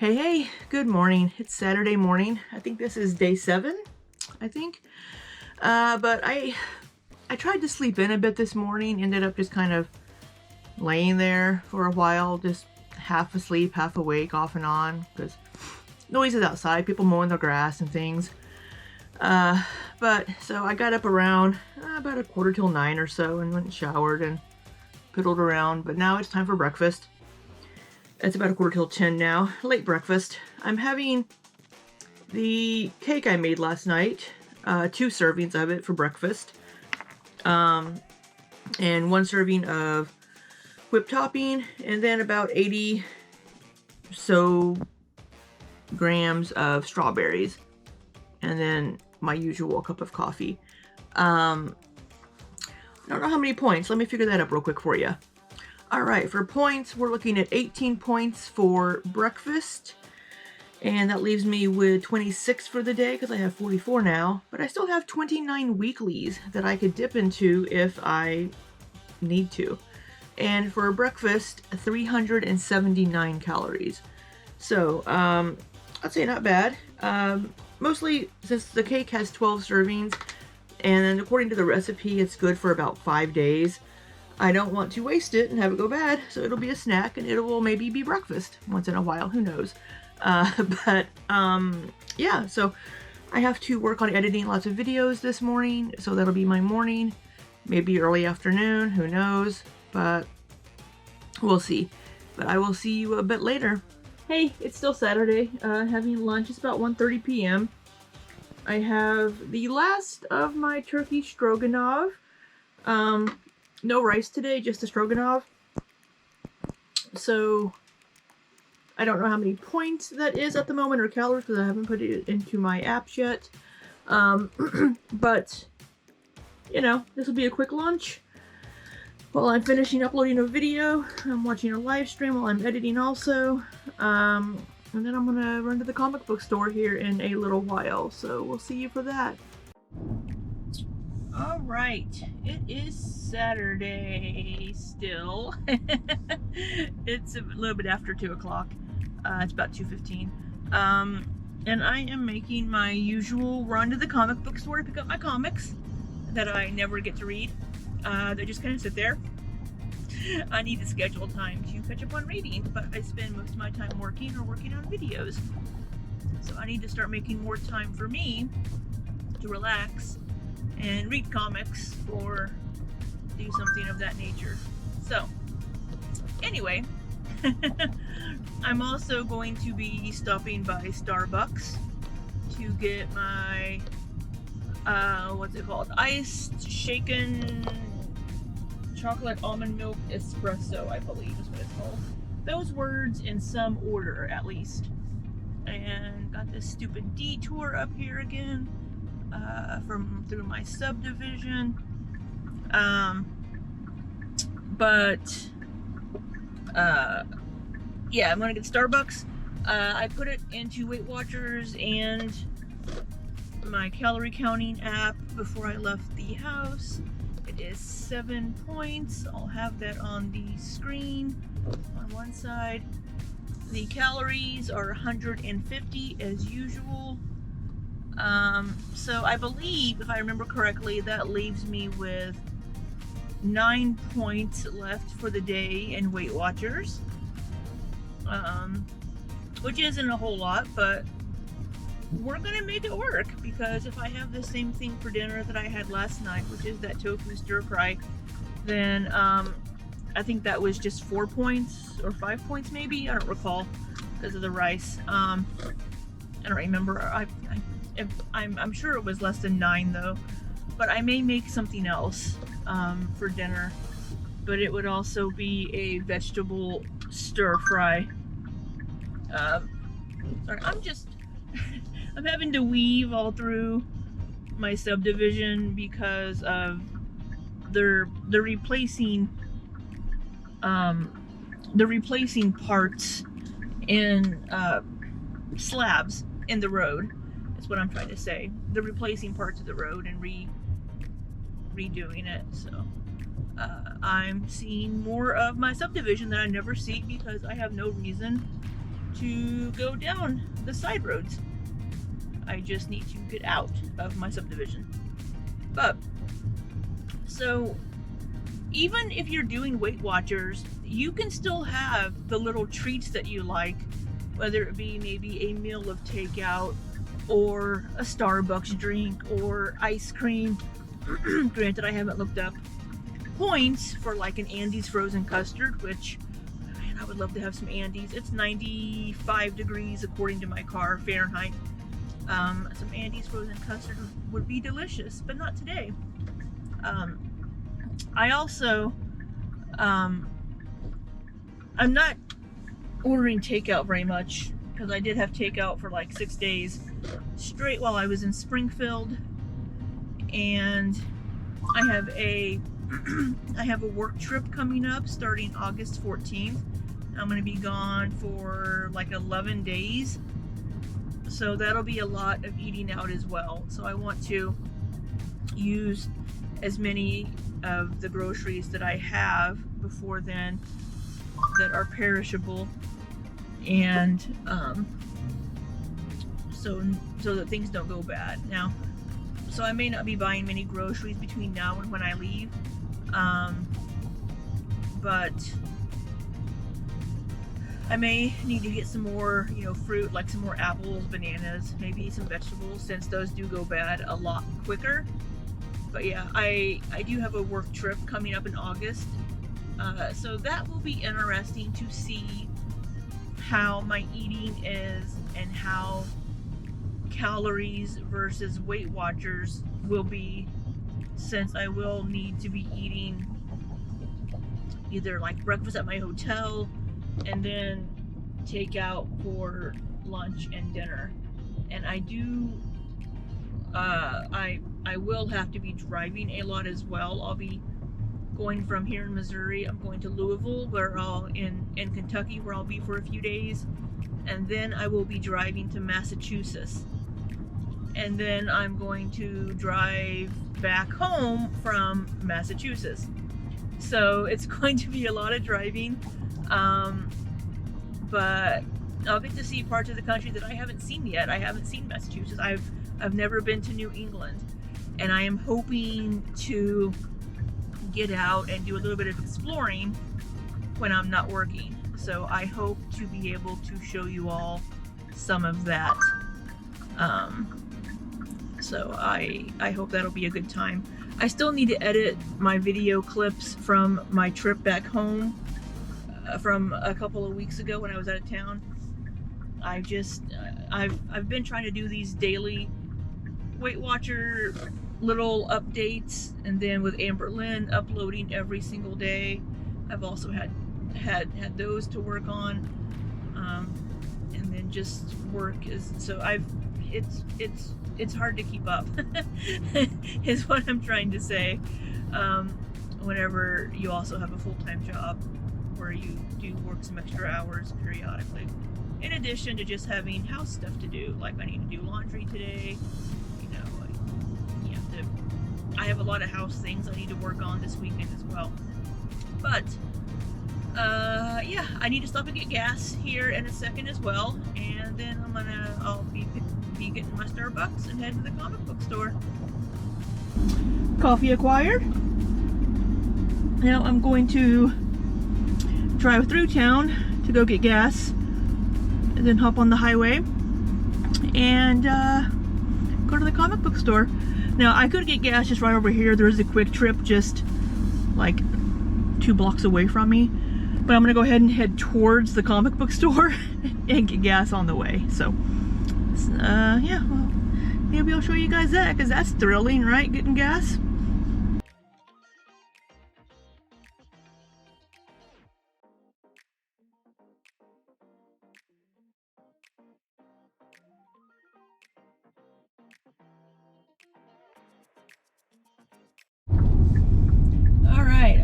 Hey, good morning. It's Saturday morning. I think this is day 7, I think. But I tried to sleep in a bit this morning, ended up just kind of laying there for a while, just half asleep, half awake, off and on, because noises outside, people mowing their grass and things. But so I got up around about 8:45 or so and went and showered and piddled around, but now it's time for breakfast. It's about 10:15 now, late breakfast. I'm having the cake I made last night, 2 servings of it for breakfast, and 1 serving of whipped topping, and then about 80 so grams of strawberries, and then my usual cup of coffee. I don't know how many points. Let me figure that up real quick for you. All right, for points, we're looking at 18 points for breakfast, and that leaves me with 26 for the day because I have 44 now, but I still have 29 weeklies that I could dip into if I need to. And for breakfast, 379 calories. So, I'd say not bad. Mostly since the cake has 12 servings, and according to the recipe, it's good for about 5 days. I don't want to waste it and have it go bad, so it'll be a snack, and it will maybe be breakfast once in a while, who knows. Yeah, so I have to work on editing lots of videos this morning, so that'll be my morning, maybe early afternoon, who knows, but we'll see. But I will see you a bit later. Hey, it's still Saturday, having lunch. It's about 1:30 p.m. I have the last of my turkey stroganoff. No rice today, just a stroganoff. So I don't know how many points that is at the moment, or calories, because I haven't put it into my apps yet. But, you know, this will be a quick lunch. While I'm finishing uploading a video, I'm watching a live stream while I'm editing also. And then I'm going to run to the comic book store here in a little while. So we'll see you for that. All right, it is Saturday still. It's a little bit after 2 o'clock. It's about 2:15. And I am making my usual run to the comic book store to pick up my comics that I never get to read. They just kind of sit there. I need to schedule time to catch up on reading, but I spend most of my time working or working on videos. So I need to start making more time for me to relax and read comics or do something of that nature. So, anyway, I'm also going to be stopping by Starbucks to get my, what's it called? Iced shaken chocolate almond milk espresso, I believe is what it's called. Those words in some order, at least. And got this stupid detour up here again. Through my subdivision, yeah, I'm gonna get Starbucks. I put it into Weight Watchers and my calorie counting app before I left the house. It is 7 points. I'll have that on the screen on one side. The calories are 150 as usual. So I believe, if I remember correctly, that leaves me with 9 points left for the day in Weight Watchers. Which isn't a whole lot, but we're gonna make it work, because if I have the same thing for dinner that I had last night, which is that tofu stir fry, then, I think that was just 4 points, or 5 points maybe, I don't recall, because of the rice. I don't remember. I'm sure it was less than 9 though, but I may make something else for dinner, but it would also be a vegetable stir fry. Sorry, I'm having to weave all through my subdivision because of they're replacing parts in slabs in the road. That's what I'm trying to say. They're replacing parts of the road and redoing it. So I'm seeing more of my subdivision that I never see because I have no reason to go down the side roads. I just need to get out of my subdivision. But, so, even if you're doing Weight Watchers, you can still have the little treats that you like, whether it be maybe a meal of takeout, or a Starbucks drink, or ice cream. Granted, I haven't looked up points for like an Andes frozen custard, which, man, I would love to have some Andes. It's 95 degrees according to my car, Fahrenheit. Some Andes frozen custard would be delicious, but not today. I also, I'm not ordering takeout very much, because I did have takeout for like 6 days straight while I was in Springfield, and I have a work trip coming up starting August 14th. I'm going to be gone for like 11 days, so that'll be a lot of eating out as well. So I want to use as many of the groceries that I have before then that are perishable, and so that things don't go bad. Now, so I may not be buying many groceries between now and when I leave, but I may need to get some more, fruit, like some more apples, bananas, maybe some vegetables, since those do go bad a lot quicker. But yeah, I do have a work trip coming up in August, so that will be interesting to see how my eating is and how calories versus Weight Watchers will be, since I will need to be eating either like breakfast at my hotel and then take out for lunch and dinner. And I do I will have to be driving a lot as well. I'll be going from here in Missouri, I'm going to Louisville, where I'll in Kentucky, where I'll be for a few days, and then I will be driving to Massachusetts, and then I'm going to drive back home from Massachusetts. So it's going to be a lot of driving, but I'll get to see parts of the country that I haven't seen yet. I haven't seen Massachusetts. I've never been to New England, and I am hoping to get out and do a little bit of exploring when I'm not working. So I hope to be able to show you all some of that. So I hope that'll be a good time. I still need to edit my video clips from my trip back home from a couple of weeks ago when I was out of town. I've been trying to do these daily Weight Watcher little updates, and then with Amber Lynn uploading every single day, I've also had those to work on, and then just work is so it's hard to keep up is what I'm trying to say, whenever you also have a full-time job where you do work some extra hours periodically, in addition to just having house stuff to do. Like I need to do laundry today, I have a lot of house things I need to work on this weekend as well. But yeah, I need to stop and get gas here in a second as well, and then I'll be getting my Starbucks and head to the comic book store. Coffee acquired. Now I'm going to drive through town to go get gas, and then hop on the highway and go to the comic book store. Now, I could get gas just right over here. There's a quick trip just like 2 blocks away from me. But I'm going to go ahead and head towards the comic book store and get gas on the way. So, yeah, well, maybe I'll show you guys that, because that's thrilling, right? Getting gas.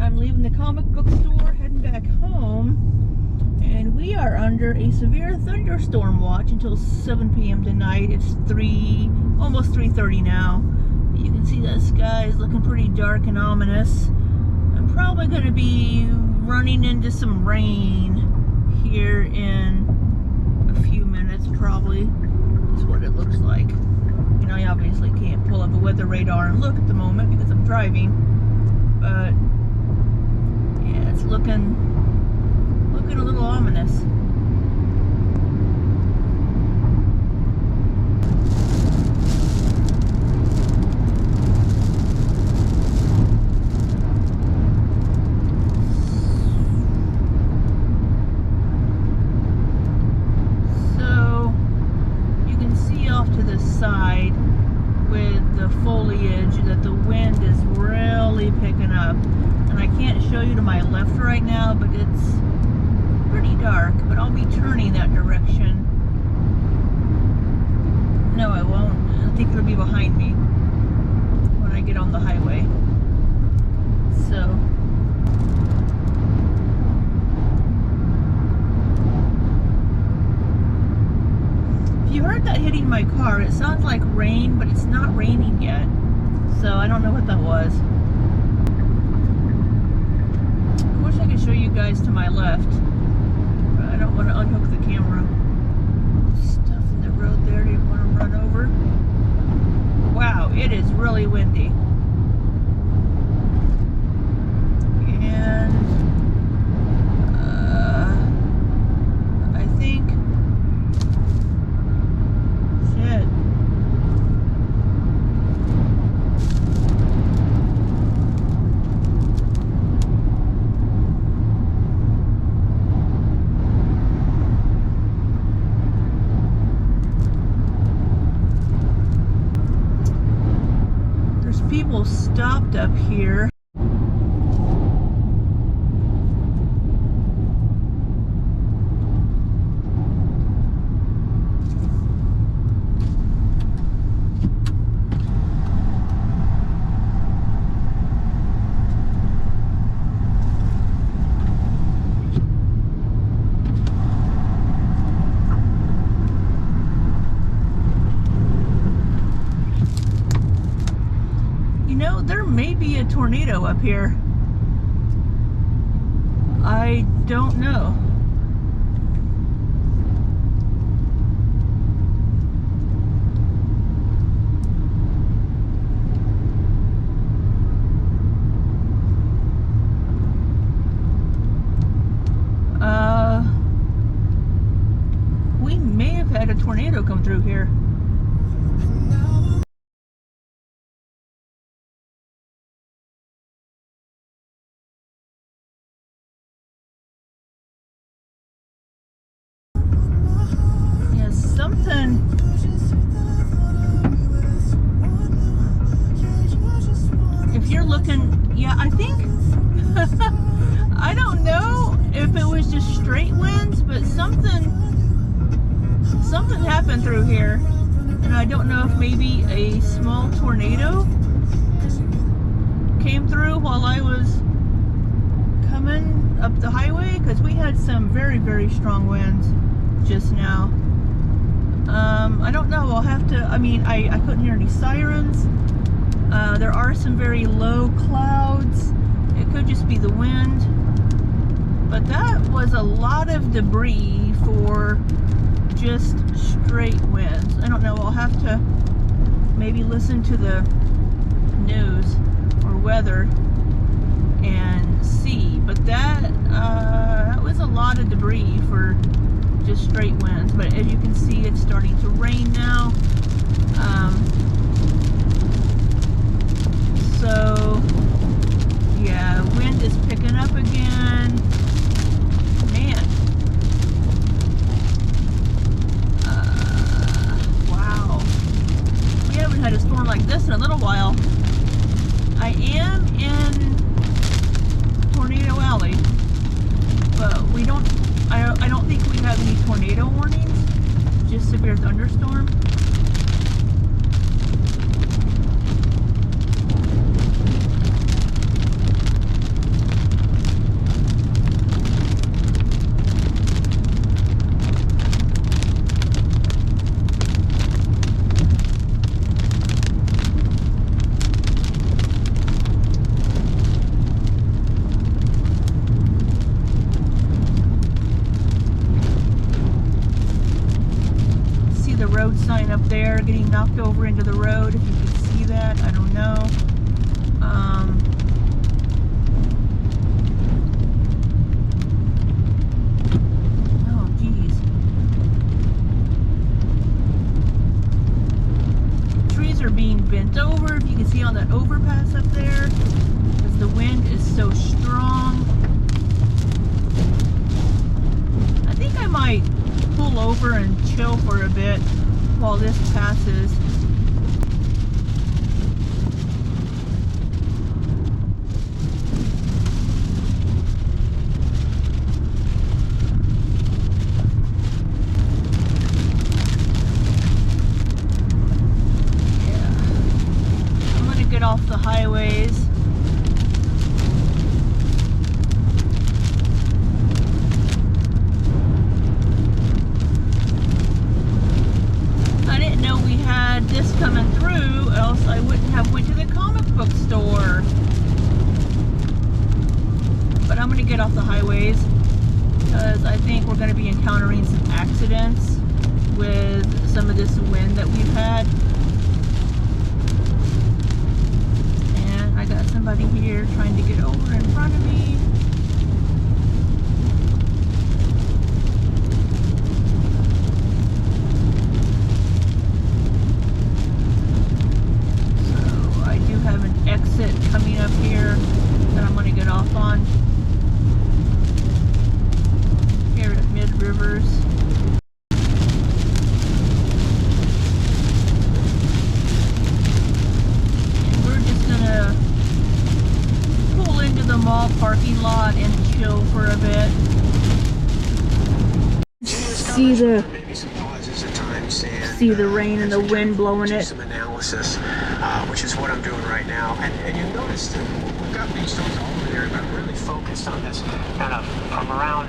I'm leaving the comic book store, heading back home, and we are under a severe thunderstorm watch until 7 p.m. tonight. It's almost 3:30 now. You can see that sky is looking pretty dark and ominous. I'm probably going to be running into some rain here in probably is what it looks like. You know, I obviously can't pull up a weather radar and look at the moment because I'm driving, but yeah, it's looking a little ominous. Side with the foliage that the wind is really picking up, and I can't show you to my left right now, but it's pretty dark, but I'll be turning that direction. No, I won't. I think it'll be behind me when I get on the highway. So you heard that hitting my car. It sounds like rain, but it's not raining yet. So I don't know what that was. I wish I could show you guys to my left, but I don't want to unhook the camera. Stuff in the road there, didn't want to run over. Wow, it is really windy. And I think people stopped up here. There may be a tornado up here. I don't know. We may have had a tornado come through here. Something. If you're looking, yeah, I think I don't know if it was just straight winds, but something happened through here, and I don't know if maybe a small tornado came through while I was coming up the highway, because we had some very, very strong winds just now. I don't know, I'll have to, I couldn't hear any sirens. There are some very low clouds. It could just be the wind. But that was a lot of debris for just straight winds. I don't know, I'll have to maybe listen to the news or weather and see. But that was a lot of debris for just straight winds. But as you can see, it's starting to rain now. So yeah, wind is picking up again. Man, wow, we haven't had a storm like this in a little while. I am in Tornado Alley, but we don't, I don't think we have any tornado warnings, just severe thunderstorm. car getting knocked over into the road. If you could see that, I don't know. Oh, geez. Trees are being bent over, if you can see on that overpass up there, because the wind is so strong. I think I might pull over and chill for a bit while this passes. Yeah. I'm gonna get off the highways. This coming through, else I wouldn't have went to the comic book store. But I'm gonna get off the highways because I think we're gonna be encountering some accidents with some of this wind that we've had. And I got somebody here trying to get over in front of me. Exit coming up here that I'm going to get off on here at Mid Rivers. And we're just going to pull into the mall parking lot and chill for a bit. See the rain and the wind blowing it. Some analysis, which is what I'm doing right now. And you notice that we've got big storms all over the area, but I'm really focused on this kind of from around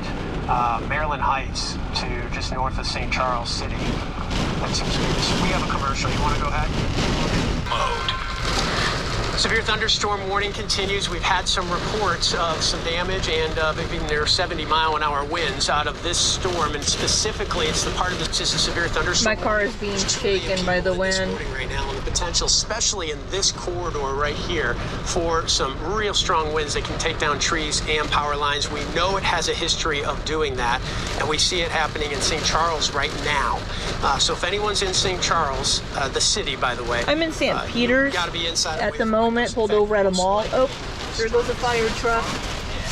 Maryland Heights to just north of St. Charles City. That seems to be this. We have a commercial. You want to go ahead? Mode. Severe thunderstorm warning continues. We've had some reports of some damage and maybe near 70-mile-an-hour winds out of this storm, and specifically, it's the part of this is a severe thunderstorm. My car is being shaken by the wind right now, and the potential, especially in this corridor right here, for some real strong winds that can take down trees and power lines. We know it has a history of doing that, and we see it happening in St. Charles right now. So if anyone's in St. Charles, the city, by the way, I'm in St. Peter's gotta be inside at the moment. Pulled over at a mall. Oh, there goes a fire truck.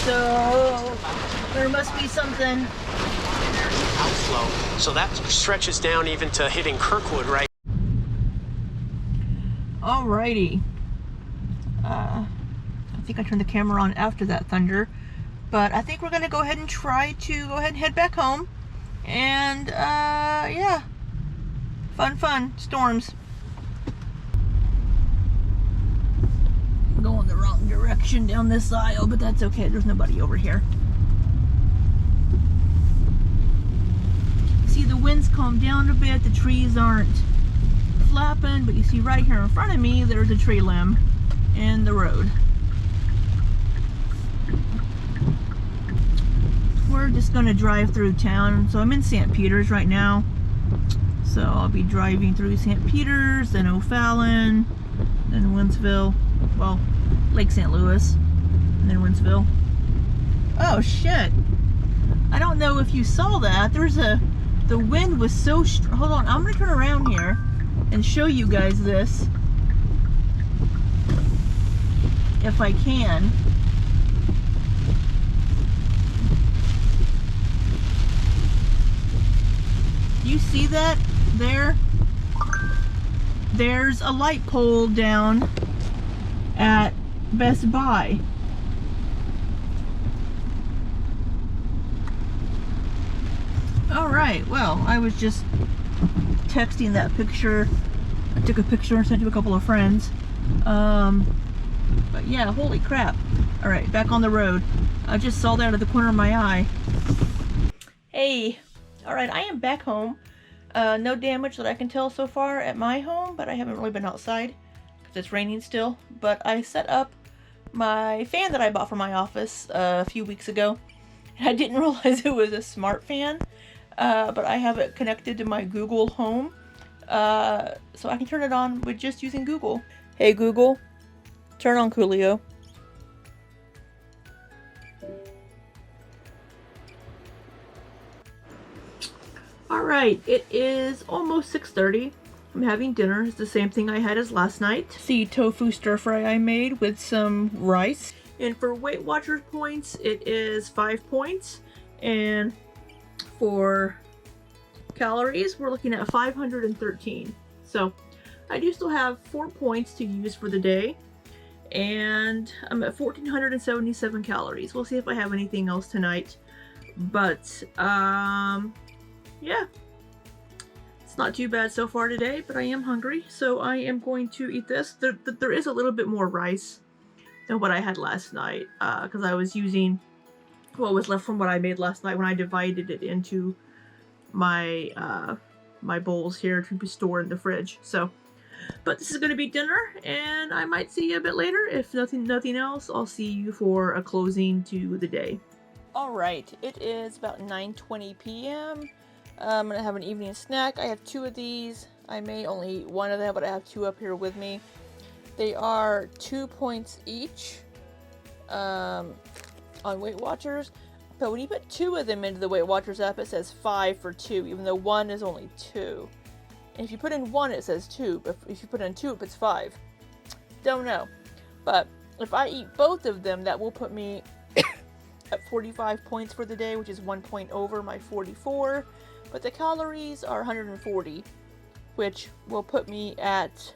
So there must be something. Outflow. So that stretches down even to hitting Kirkwood, right? Alrighty. I think I turned the camera on after that thunder, but I think we're gonna go ahead and try to go ahead and head back home. And yeah, fun storms. Going the wrong direction down this aisle, but that's okay. There's nobody over here. See, the wind's calmed down a bit. The trees aren't flapping, but you see right here in front of me, there's a tree limb in the road. We're just going to drive through town. So I'm in St. Peter's right now. So I'll be driving through St. Peter's, then O'Fallon, then Wentzville. Well, Lake St. Louis, and then Wentzville. Oh shit! I don't know if you saw that. The wind was so strong. Hold on, I'm gonna turn around here and show you guys this, if I can. You see that there? There's a light pole down at Best Buy. Alright, well, I was just texting that picture. I took a picture and sent it to a couple of friends. But yeah, holy crap. Alright, back on the road. I just saw that out of the corner of my eye. Hey, alright, I am back home. No damage that I can tell so far at my home, but I haven't really been outside because it's raining still. But I set up my fan that I bought for my office a few weeks ago. And I didn't realize it was a smart fan, but I have it connected to my Google Home so I can turn it on with just using Google. Hey Google, turn on Coolio. Alright, it is almost 6:30. I'm having dinner. It's the same thing I had as last night. See, tofu stir fry I made with some rice. And for Weight Watchers points, it is 5 points. And for calories, we're looking at 513. So I do still have 4 points to use for the day. And I'm at 1,477 calories. We'll see if I have anything else tonight. But, yeah. It's not too bad so far today, but I am hungry. So I am going to eat this. There is a little bit more rice than what I had last night. Because I was using what was left from what I made last night when I divided it into my my bowls here to be stored in the fridge. So, but this is going to be dinner, and I might see you a bit later. If nothing else, I'll see you for a closing to the day. All right, it is about 9:20 p.m. I'm gonna have an evening snack. I have 2 of these. I may only eat 1 of them, but I have 2 up here with me. They are 2 points each on Weight Watchers. But when you put 2 of them into the Weight Watchers app, it says 5 for 2, even though 1 is only 2. And if you put in 1, it says 2, but if you put in 2, it puts 5. Don't know. But if I eat both of them, that will put me at 45 points for the day, which is 1 point over my 44. But the calories are 140, which will put me at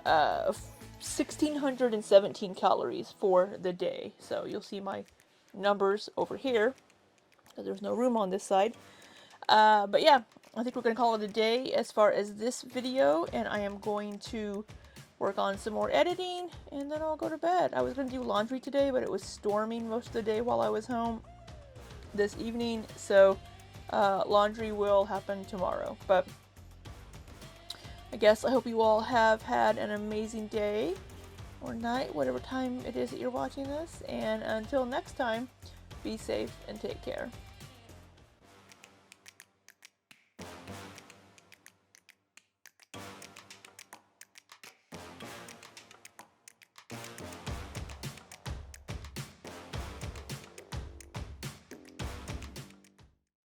1,617 calories for the day. So you'll see my numbers over here, because there's no room on this side. But yeah, I think we're going to call it a day as far as this video, and I am going to work on some more editing, and then I'll go to bed. I was going to do laundry today, but it was storming most of the day while I was home this evening, so laundry will happen tomorrow. But I guess I hope you all have had an amazing day or night, whatever time it is that you're watching this, and until next time, be safe and take care.